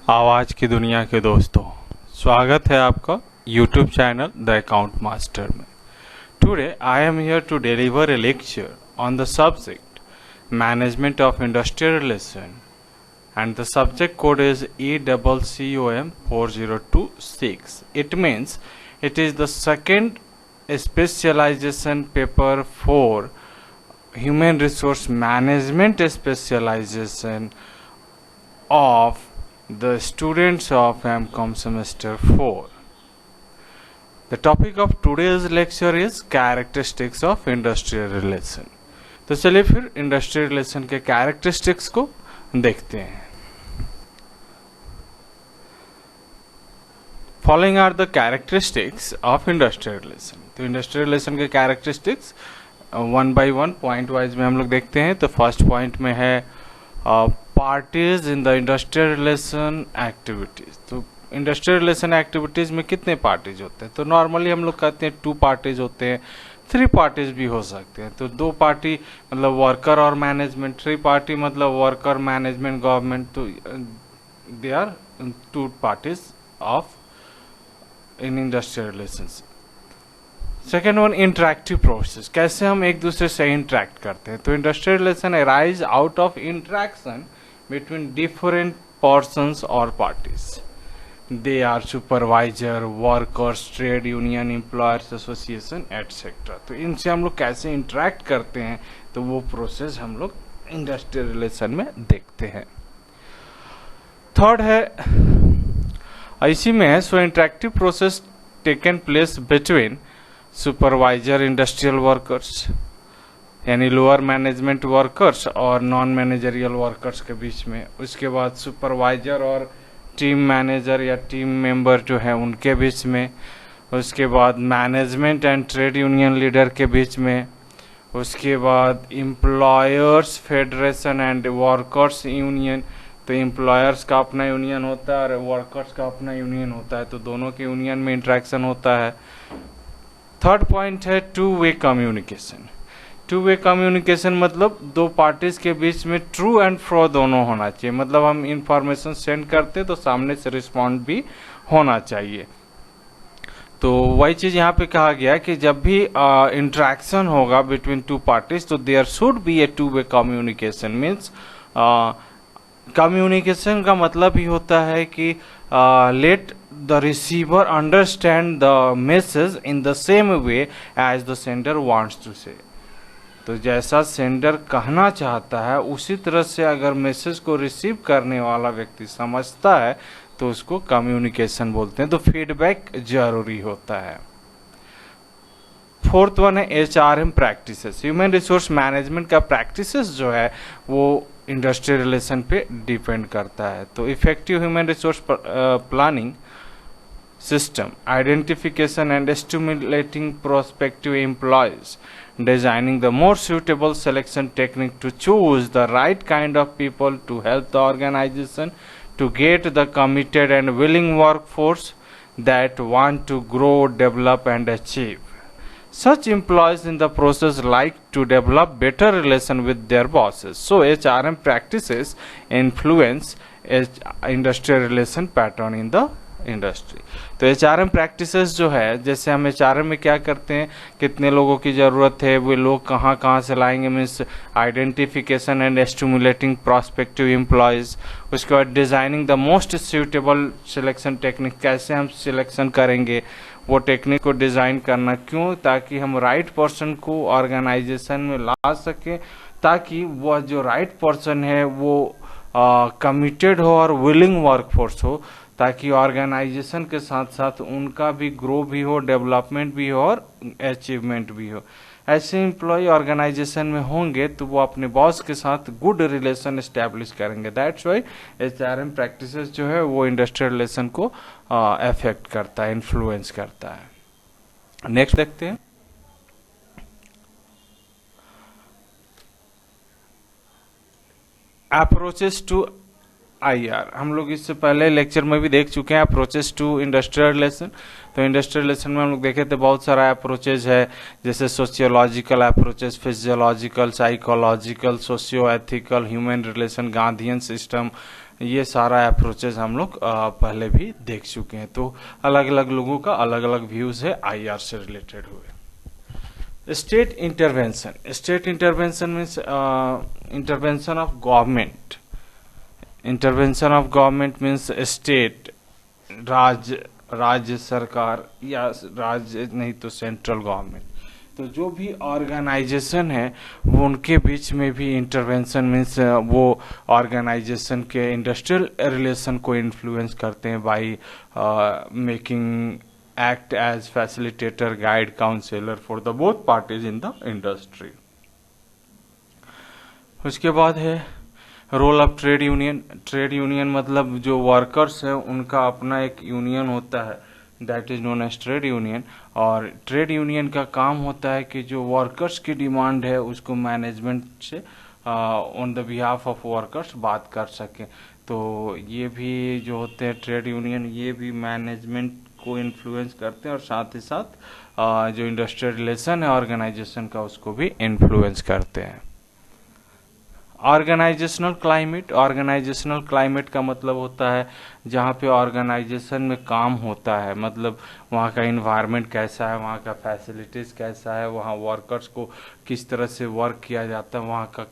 आवाज़ की दुनिया के दोस्तों, स्वागत है आपका YouTube channel the account master में। Today I am here to deliver a lecture on the subject management of industrial relation and the subject code is ECCOM 4026. It means it is the second specialization paper for human resource management specialization of the students of MCOM semester 4. The topic of today's lecture is characteristics of industrial relation. तो चलिए फिर industrial relation के characteristics को देखते हैं। Following are the characteristics of industrial relation. तो industrial relation के characteristics one by one point wise में हम लोग देखते हैं। तो फर्स्ट पॉइंट में है parties in the industrial relation activities. तो इंडस्ट्रियल रिलेशन एक्टिविटीज में कितने पार्टीज होते हैं? तो नॉर्मली हम लोग कहते हैं 2 पार्टीज होते हैं, 3 पार्टीज भी हो सकते हैं। तो 2 पार्टी मतलब वर्कर और मैनेजमेंट, 3 पार्टी मतलब वर्कर मैनेजमेंट गवर्नमेंट। तो they are 2 parties of in industrial relations. Second one, interactive process. कैसे हम एक दूसरे से इंटरेक्ट करते हैं? तो industrial relation arise out of interaction between different persons और parties. They are supervisor, workers, trade union, employers association etcetera. तो इनसे हम लोग कैसे इंटरेक्ट करते हैं, तो वो प्रोसेस हम लोग इंडस्ट्रियल रिलेशन में देखते हैं। थर्ड है, इसी में है, so interactive process taken place between supervisor industrial workers यानी लोअर मैनेजमेंट वर्कर्स और नॉन मैनेजरियल वर्कर्स के बीच में। उसके बाद सुपरवाइजर और टीम मैनेजर या टीम मेंबर जो है उनके बीच में। उसके बाद management and trade union leader के बीच में। उसके बाद employers federation and workers union. तो एम्प्लॉयर्स का अपना यूनियन होता है और वर्कर्स का अपना यूनियन होता है, तो दोनों के यूनियन में इंटरेक्शन होता है। थर्ड पॉइंट है to way communication. To way communication मतलब 2 पार्टीज के बीच में ट्रू एंड फ्रो दोनों होना चाहिए। मतलब हम इंफॉर्मेशन सेंड करते तो सामने से रिस्पॉन्ड भी होना चाहिए। तो वही चीज यहाँ पे कहा गया कि जब भी इंटरेक्शन होगा बिटवीन 2 पार्टीज तो there should be a two way communication. Means communication का मतलब ही होता है कि let the receiver understand the message in the same way as the sender wants to say. तो जैसा सेंडर कहना चाहता है उसी तरह से अगर मैसेज को रिसीव करने वाला व्यक्ति समझता है तो उसको कम्युनिकेशन बोलते हैं। तो फीडबैक जरूरी होता है। फोर्थ वन है HRM practices. Human resource management का प्रैक्टिसेस जो है वो इंडस्ट्रियल रिलेशन पे डिपेंड करता है। तो effective human resource planning system, identification and stimulating prospective employees, designing the more suitable selection technique to choose the right kind of people to help the organization to get the committed and willing workforce that want to grow, develop and achieve. Such employees in the process like to develop better relation with their bosses. So HRM practices influence industrial relation pattern in the industry. तो HRM practices जो है, जैसे हम HRM में क्या करते हैं, कितने लोगों की ज़रूरत है, वे लोग कहाँ कहाँ से लाएंगे। Means identification and stimulating prospective employees. उसके बाद designing the most suitable selection technique. कैसे हम सिलेक्शन करेंगे, वो टेक्निक को डिज़ाइन करना। क्यों? ताकि हम राइट पर्सन को ऑर्गेनाइजेशन में ला सकें, ताकि वह जो राइट पर्सन है वो कमिटेड हो और विलिंग वर्कफोर्स हो, ताकि ऑर्गेनाइजेशन के साथ साथ उनका भी ग्रो भी हो, डेवलपमेंट भी हो और अचीवमेंट भी हो। ऐसे एम्प्लॉय ऑर्गेनाइजेशन में होंगे तो वो अपने बॉस के साथ गुड रिलेशन एस्टैब्लिश करेंगे। दैट्स वाई HRM प्रैक्टिसेस जो है वो इंडस्ट्रियल रिलेशन को अफेक्ट करता है, इन्फ्लुएंस करता है। नेक्स्ट देखते हैं, अप्रोचेस टू IR। हम लोग इससे पहले लेक्चर में भी देख चुके हैं अप्रोचेस टू इंडस्ट्रियल रिलेशन। तो इंडस्ट्रियल रिलेशन में हम लोग देखे थे बहुत सारा अप्रोचेज है, जैसे sociological approaches, physiological, psychological, socio ethical, human relation, Gandhian system, ये सारा अप्रोचेस हम लोग पहले भी देख चुके हैं। तो अलग अलग लोगों का अलग अलग व्यूज है आईआर से रिलेटेड हुए। State intervention means intervention of government. Intervention of government means state, राज्य सरकार, या राज्य नहीं तो सेंट्रल गवर्नमेंट। तो जो भी ऑर्गेनाइजेशन है वो उनके बीच में भी इंटरवेंशन मीन्स वो ऑर्गेनाइजेशन के इंडस्ट्रियल रिलेशन को इन्फ्लुएंस करते हैं by making act as facilitator, guide, counsellor for the both parties in the industry. उसके बाद है role of trade union. Trade union मतलब जो वर्कर्स है उनका अपना एक यूनियन होता है, that is known as trade union. और ट्रेड यूनियन का काम होता है कि जो वर्कर्स की डिमांड है उसको मैनेजमेंट से on the behalf of workers बात कर सके। तो ये भी जो होते हैं ट्रेड यूनियन, ये भी मैनेजमेंट को इन्फ्लुएंस करते हैं और साथ ही साथ जो इंडस्ट्रियल रिलेशन है ऑर्गेनाइजेशन का उसको भी इन्फ्लुएंस करते हैं। Organizational climate. ऑर्गेनाइजेशनल क्लाइमेट का मतलब होता है जहाँ पे ऑर्गेनाइजेशन में काम होता है, मतलब वहाँ का इन्वायरमेंट कैसा है, वहाँ का फैसिलिटीज़ कैसा है, वहाँ वर्कर्स को किस तरह से वर्क किया जाता है, वहाँ का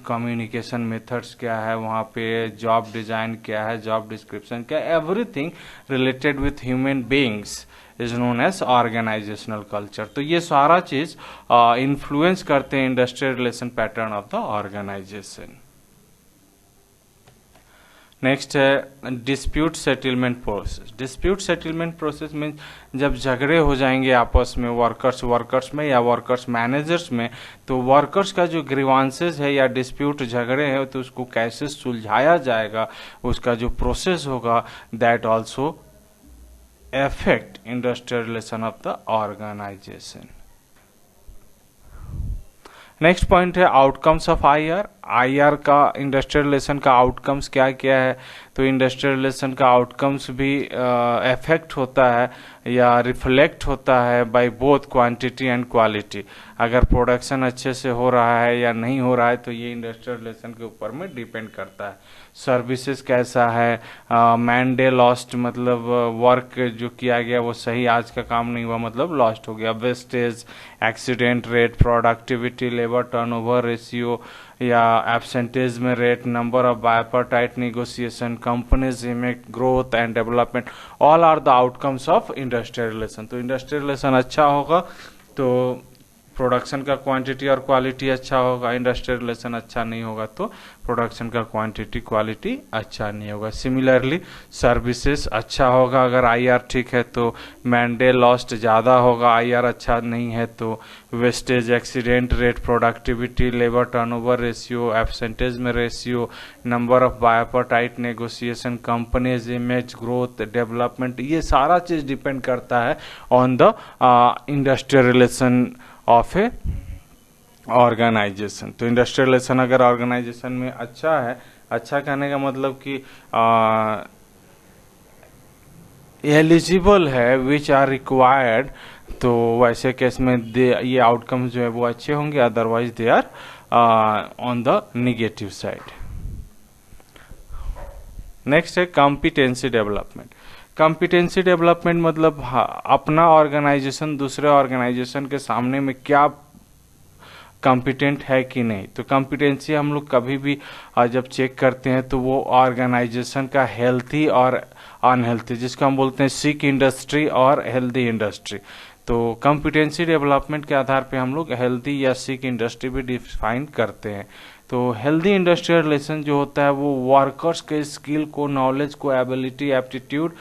कम्युनिकेशन मेथड्स क्या है, वहाँ पे जॉब डिज़ाइन क्या है, जॉब डिस्क्रिप्शन क्या है, everything related with human beings is known as organisational culture. तो ये सारा चीज इन्फ्लुएंस करते हैं industrial relation pattern of the organisation. Next है dispute settlement process. Dispute settlement process में जब झगड़े हो जाएंगे आपस में वर्कर्स में या वर्कर्स मैनेजर्स में, तो वर्कर्स का जो ग्रीवांसेस है या डिस्प्यूट झगड़े हैं तो उसको कैसे सुलझाया जाएगा, उसका जो प्रोसेस होगा that also affect industrial relation of the organization। Next point है आउटकम्स ऑफ आईआर। आईआर का इंडस्ट्रियल रिलेशन का आउटकम्स क्या क्या है, तो इंडस्ट्रियल रिलेशन का आउटकम्स भी इफेक्ट होता है या रिफ्लेक्ट होता है by both quantity and quality. अगर प्रोडक्शन अच्छे से हो रहा है या नहीं हो रहा है तो ये इंडस्ट्रियल रिलेशन के ऊपर में डिपेंड करता है। सर्विसेज कैसा है, मैन डे लॉस्ट मतलब वर्क जो किया गया वो सही आज का काम नहीं हुआ मतलब लॉस्ट हो गया। Wastage, accident rate, productivity, labour turnover ratio या एब्सेंटेज में rate, number of bipartite negotiation, companies image, growth and development, all are the outcomes of industrial relation. तो इंडस्ट्रियल रिलेशन अच्छा होगा तो प्रोडक्शन का क्वांटिटी और क्वालिटी अच्छा होगा, इंडस्ट्रियल रिलेशन अच्छा नहीं होगा तो प्रोडक्शन का क्वांटिटी क्वालिटी अच्छा नहीं होगा। सिमिलरली सर्विसेज अच्छा होगा अगर आईआर ठीक है तो मैन डे लॉस्ट ज़्यादा होगा, आईआर अच्छा नहीं है तो wastage, accident rate, productivity, labour turnover ratio, absenteeism में ratio, number of bipartite negotiation, companies image, growth, development, ये सारा चीज़ डिपेंड करता है on the industrial relation of a organisation. तो इंडस्ट्रियल रिलेशन अगर ऑर्गेनाइजेशन में अच्छा है, अच्छा कहने का मतलब कि एलिजिबल है, विच आर रिक्वायर्ड, तो वैसे केस में ये आउटकम्स जो है वो अच्छे होंगे, otherwise they are on the negative side. Next है कॉम्पिटेंसी डेवलपमेंट। कॉम्पिटेंसी डेवलपमेंट मतलब अपना ऑर्गेनाइजेशन दूसरे ऑर्गेनाइजेशन के सामने में क्या कॉम्पिटेंट है कि नहीं। तो कॉम्पिटेंसी हम लोग कभी भी जब चेक करते हैं तो वो ऑर्गेनाइजेशन का हेल्थी और अनहेल्थी, जिसको हम बोलते हैं सिक इंडस्ट्री और हेल्दी इंडस्ट्री। तो कॉम्पिटेंसी डेवलपमेंट के आधार पे हम लोग हेल्दी या सिक इंडस्ट्री भी डिफाइन करते हैं। तो हेल्दी इंडस्ट्रियल रिलेशन जो होता है वो वर्कर्स के स्किल को, नॉलेज को, एबिलिटी, एप्टीट्यूड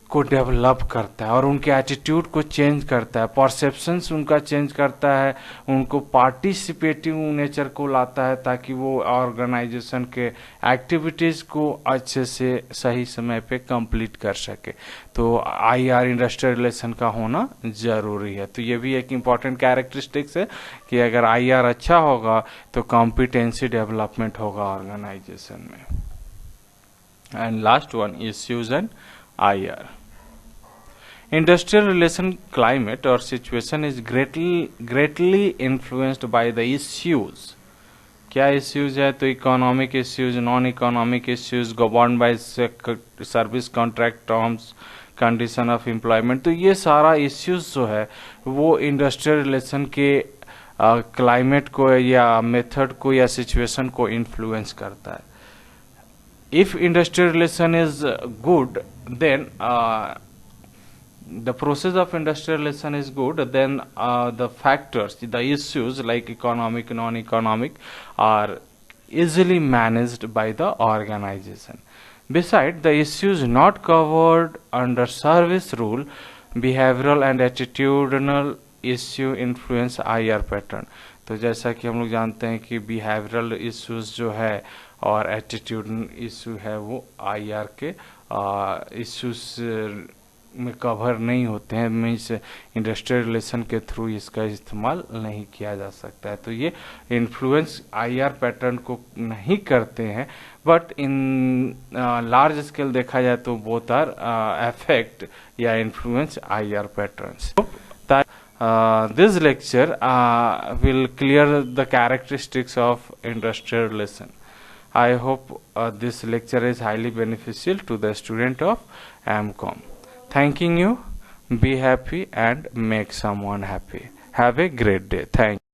को डेवलप करता है और उनके एटीट्यूड को चेंज करता है, परसेप्शंस उनका चेंज करता है, उनको पार्टिसिपेटिव नेचर को लाता है ताकि वो ऑर्गेनाइजेशन के एक्टिविटीज़ को अच्छे से सही समय पे कंप्लीट कर सके। तो आईआर इंडस्ट्रियल रिलेशन का होना ज़रूरी है। तो ये भी एक इम्पॉर्टेंट कैरेक्टरिस्टिक्स है कि अगर आईआर अच्छा होगा तो कॉम्पिटेंसी डेवलपमेंट होगा ऑर्गेनाइजेशन में। And last one, issues and IR. Industrial relation climate or situation is greatly influenced by the issues क्या इश्यूज है? तो economic issues, non economic issues, govern by service contract terms, condition of employment. तो ये सारा issues जो है वो industrial relation के क्लाइमेट को या मेथड को या सिचुएशन को इन्फ्लुएंस करता है। If industrial relation is good, then the process of industrialization is good, then the factors, the issues like economic, non-economic are easily managed by the organization. Beside the issues not covered under service rule, behavioral and attitudinal issue influence IR pattern. तो जैसा कि हम लोग जानते हैं कि behavioural issues जो है और एटीट्यूडनल इशू है वो IR के इश्यूज में कवर नहीं होते हैं, मीन्स इंडस्ट्रियल रिलेशन के थ्रू इसका इस्तेमाल नहीं किया जा सकता है। तो ये इन्फ्लुएंस IR पैटर्न को नहीं करते हैं, बट इन लार्ज स्केल देखा जाए तो बोथ आर अफेक्ट या influence IR patterns. This lecture will clear the characteristics of industrial relation. I hope this lecture is highly beneficial to the student of MCOM. Thanking you. Be happy and make someone happy. Have a great day. Thank you.